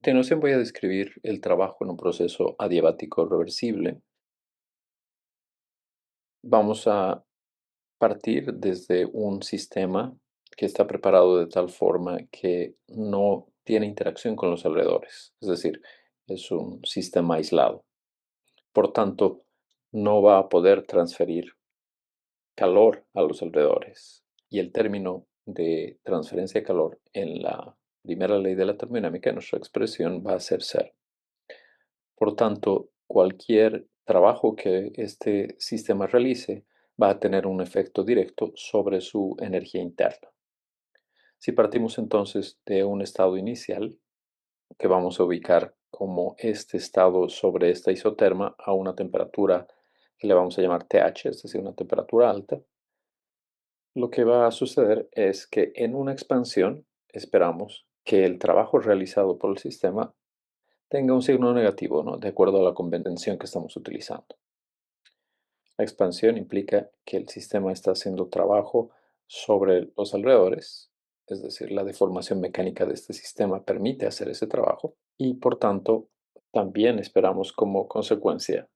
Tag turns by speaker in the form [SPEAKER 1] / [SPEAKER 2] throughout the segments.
[SPEAKER 1] A continuación voy a describir el trabajo en un proceso adiabático reversible. Vamos a partir desde un sistema que está preparado de tal forma que no tiene interacción con los alrededores, es decir, es un sistema aislado. Por tanto, no va a poder transferir calor a los alrededores. Y el término de transferencia de calor en la primera ley de la termodinámica, en nuestra expresión, va a ser cero. Por tanto, cualquier trabajo que este sistema realice va a tener un efecto directo sobre su energía interna. Si partimos entonces de un estado inicial, que vamos a ubicar como este estado sobre esta isoterma a una temperatura que le vamos a llamar TH, es decir, una temperatura alta, lo que va a suceder es que en una expansión esperamos que el trabajo realizado por el sistema tenga un signo negativo, ¿no? De acuerdo a la convención que estamos utilizando. La expansión implica que el sistema está haciendo trabajo sobre los alrededores, es decir, la deformación mecánica de este sistema permite hacer ese trabajo y por tanto también esperamos como consecuencia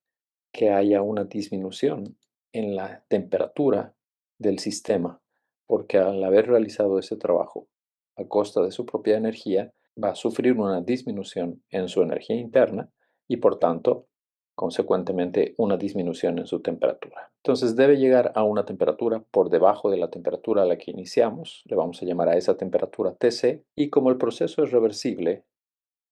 [SPEAKER 1] que haya una disminución en la temperatura del sistema, porque al haber realizado ese trabajo a costa de su propia energía, va a sufrir una disminución en su energía interna y por tanto, consecuentemente, una disminución en su temperatura. Entonces debe llegar a una temperatura por debajo de la temperatura a la que iniciamos, le vamos a llamar a esa temperatura TC, y como el proceso es reversible,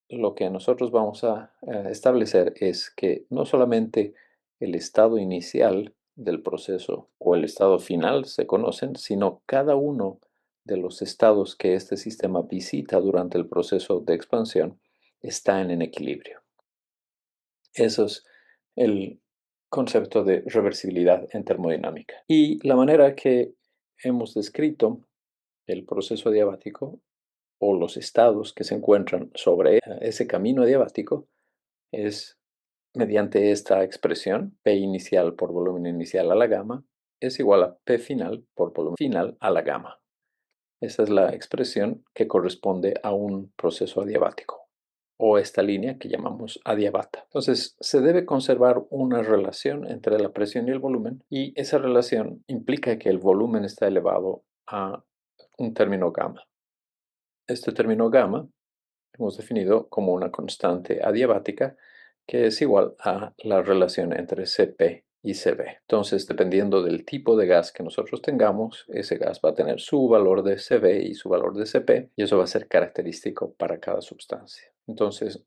[SPEAKER 1] lo que nosotros vamos a establecer es que no solamente el estado inicial del proceso o el estado final se conocen, sino cada uno de los estados que este sistema visita durante el proceso de expansión está en equilibrio. Eso es el concepto de reversibilidad en termodinámica. Y la manera que hemos descrito el proceso adiabático o los estados que se encuentran sobre ese camino adiabático es mediante esta expresión, P inicial por volumen inicial a la gamma es igual a P final por volumen final a la gamma. Esa es la expresión que corresponde a un proceso adiabático o esta línea que llamamos adiabata. Entonces, se debe conservar una relación entre la presión y el volumen y esa relación implica que el volumen está elevado a un término gamma. Este término gamma hemos definido como una constante adiabática que es igual a la relación entre Cp y Cv. Entonces, dependiendo del tipo de gas que nosotros tengamos, ese gas va a tener su valor de Cv y su valor de Cp, y eso va a ser característico para cada sustancia. Entonces,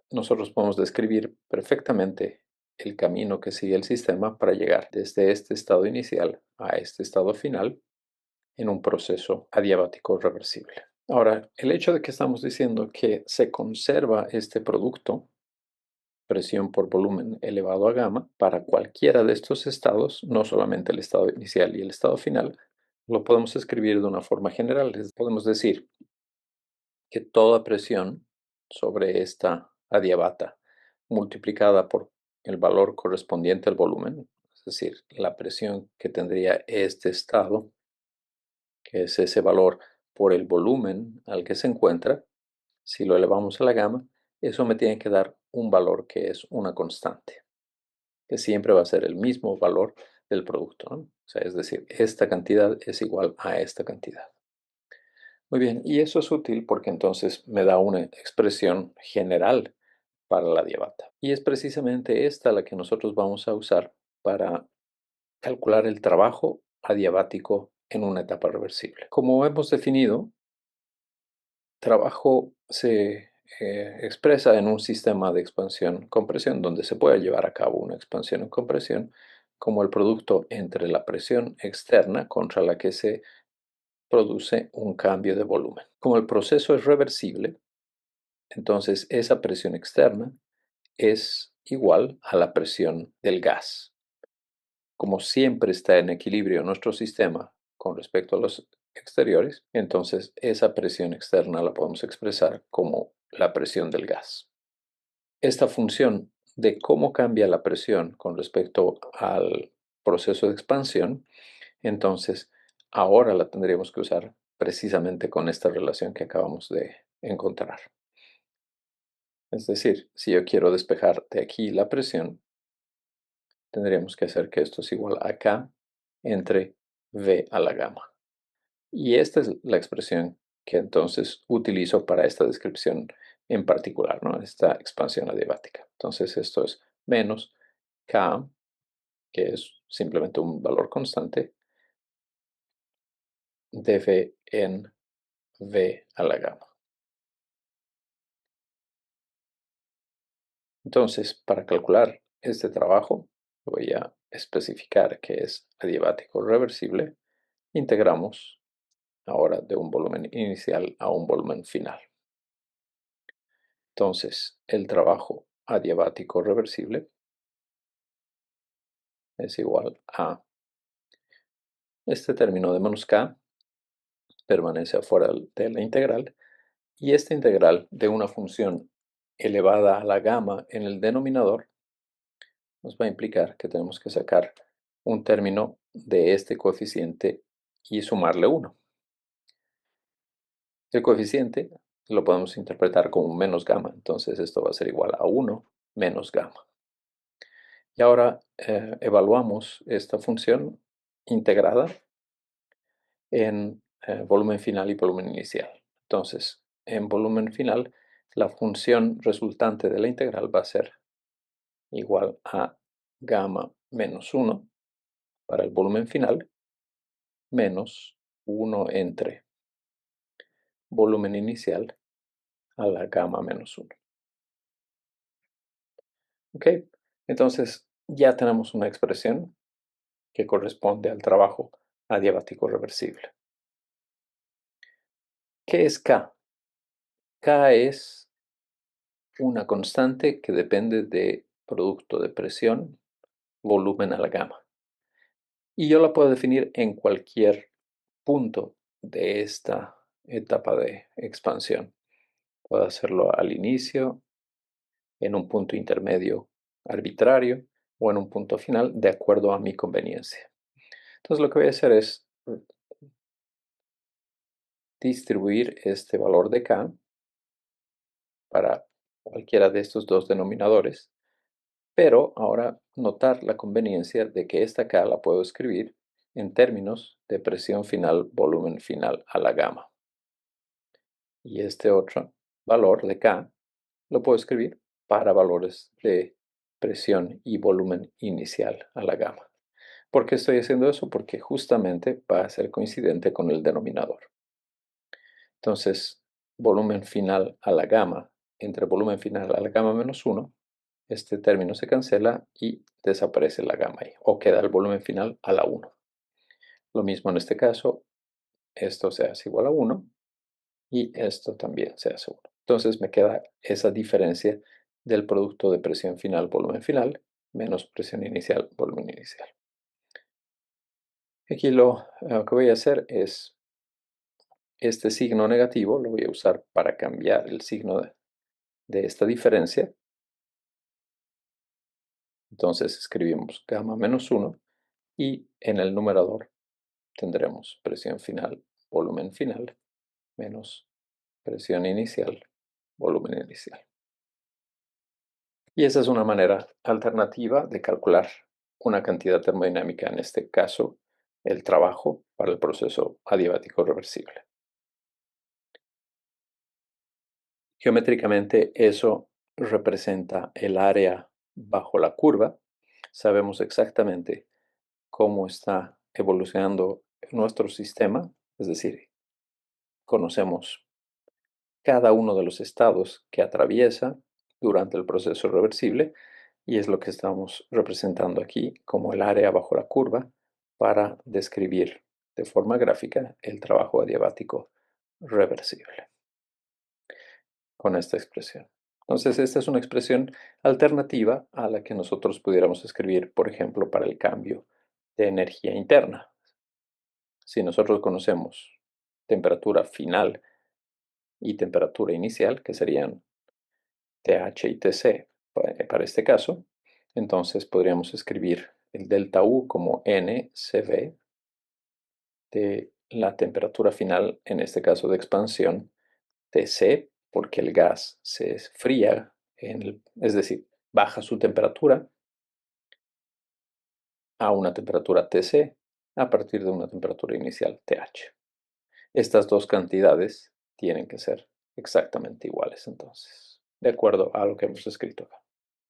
[SPEAKER 1] nosotros podemos describir perfectamente el camino que sigue el sistema para llegar desde este estado inicial a este estado final en un proceso adiabático reversible. Ahora, el hecho de que estamos diciendo que se conserva este producto, presión por volumen elevado a gamma, para cualquiera de estos estados, no solamente el estado inicial y el estado final, lo podemos escribir de una forma general. Podemos decir que toda presión sobre esta adiabata multiplicada por el valor correspondiente al volumen, es decir, la presión que tendría este estado, que es ese valor por el volumen al que se encuentra, si lo elevamos a la gama, eso me tiene que dar un valor que es una constante, que siempre va a ser el mismo valor del producto, ¿no? O sea, es decir, esta cantidad es igual a esta cantidad. Muy bien, y eso es útil porque entonces me da una expresión general para la diabata. Y es precisamente esta la que nosotros vamos a usar para calcular el trabajo adiabático en una etapa reversible. Como hemos definido, trabajo se expresa en un sistema de expansión-compresión donde se puede llevar a cabo una expansión en compresión como el producto entre la presión externa contra la que se produce un cambio de volumen. Como el proceso es reversible, entonces esa presión externa es igual a la presión del gas. Como siempre está en equilibrio nuestro sistema con respecto a los exteriores, entonces esa presión externa la podemos expresar como la presión del gas. Esta función de cómo cambia la presión con respecto al proceso de expansión, entonces ahora la tendríamos que usar precisamente con esta relación que acabamos de encontrar. Es decir, si yo quiero despejar de aquí la presión, tendríamos que hacer que esto es igual a K entre V a la gamma. Y esta es la expresión que entonces utilizo para esta descripción en particular, ¿no? Esta expansión adiabática. Entonces esto es menos K, que es simplemente un valor constante, de V en V a la gamma. Entonces, para calcular este trabajo, voy a especificar que es adiabático reversible. Integramos ahora de un volumen inicial a un volumen final. Entonces, el trabajo adiabático reversible es igual a este término de menos k permanece afuera de la integral y esta integral de una función elevada a la gamma en el denominador nos va a implicar que tenemos que sacar un término de este coeficiente y sumarle 1. El coeficiente lo podemos interpretar como menos gamma, entonces esto va a ser igual a 1 menos gamma. Y ahora evaluamos esta función integrada en volumen final y volumen inicial. Entonces, en volumen final, la función resultante de la integral va a ser igual a gamma menos 1 para el volumen final, menos 1 entre volumen inicial a la gamma menos 1. ¿Ok? Entonces, ya tenemos una expresión que corresponde al trabajo adiabático reversible. ¿Qué es K? K es una constante que depende de producto de presión, volumen a la gamma. Y yo la puedo definir en cualquier punto de esta etapa de expansión. Puedo hacerlo al inicio, en un punto intermedio arbitrario o en un punto final de acuerdo a mi conveniencia. Entonces lo que voy a hacer es distribuir este valor de K para cualquiera de estos dos denominadores, pero ahora notar la conveniencia de que esta K la puedo escribir en términos de presión final, volumen final a la gamma. Y este otro valor de K lo puedo escribir para valores de presión y volumen inicial a la gamma. ¿Por qué estoy haciendo eso? Porque justamente va a ser coincidente con el denominador. Entonces, volumen final a la gamma entre volumen final a la gamma menos 1, este término se cancela y desaparece la gamma ahí, o queda el volumen final a la 1. Lo mismo en este caso, esto se hace igual a 1 y esto también se hace 1. Entonces me queda esa diferencia del producto de presión final, volumen final, menos presión inicial, volumen inicial. Aquí lo que voy a hacer es este signo negativo, lo voy a usar para cambiar el signo de esta diferencia. Entonces escribimos gamma menos 1 y en el numerador tendremos presión final, volumen final, menos presión inicial, volumen inicial. Y esa es una manera alternativa de calcular una cantidad termodinámica, en este caso, el trabajo para el proceso adiabático reversible. Geométricamente eso representa el área bajo la curva. Sabemos exactamente cómo está evolucionando nuestro sistema, es decir, conocemos cada uno de los estados que atraviesa durante el proceso reversible y es lo que estamos representando aquí como el área bajo la curva para describir de forma gráfica el trabajo adiabático reversible con esta expresión. Entonces, esta es una expresión alternativa a la que nosotros pudiéramos escribir, por ejemplo, para el cambio de energía interna. Si nosotros conocemos temperatura final y temperatura inicial, que serían TH y TC para este caso, entonces podríamos escribir el delta U como NCV de la temperatura final, en este caso de expansión, TC, porque el gas se fría es decir, baja su temperatura a una temperatura TC a partir de una temperatura inicial TH. Estas dos cantidades tienen que ser exactamente iguales entonces, de acuerdo a lo que hemos escrito acá.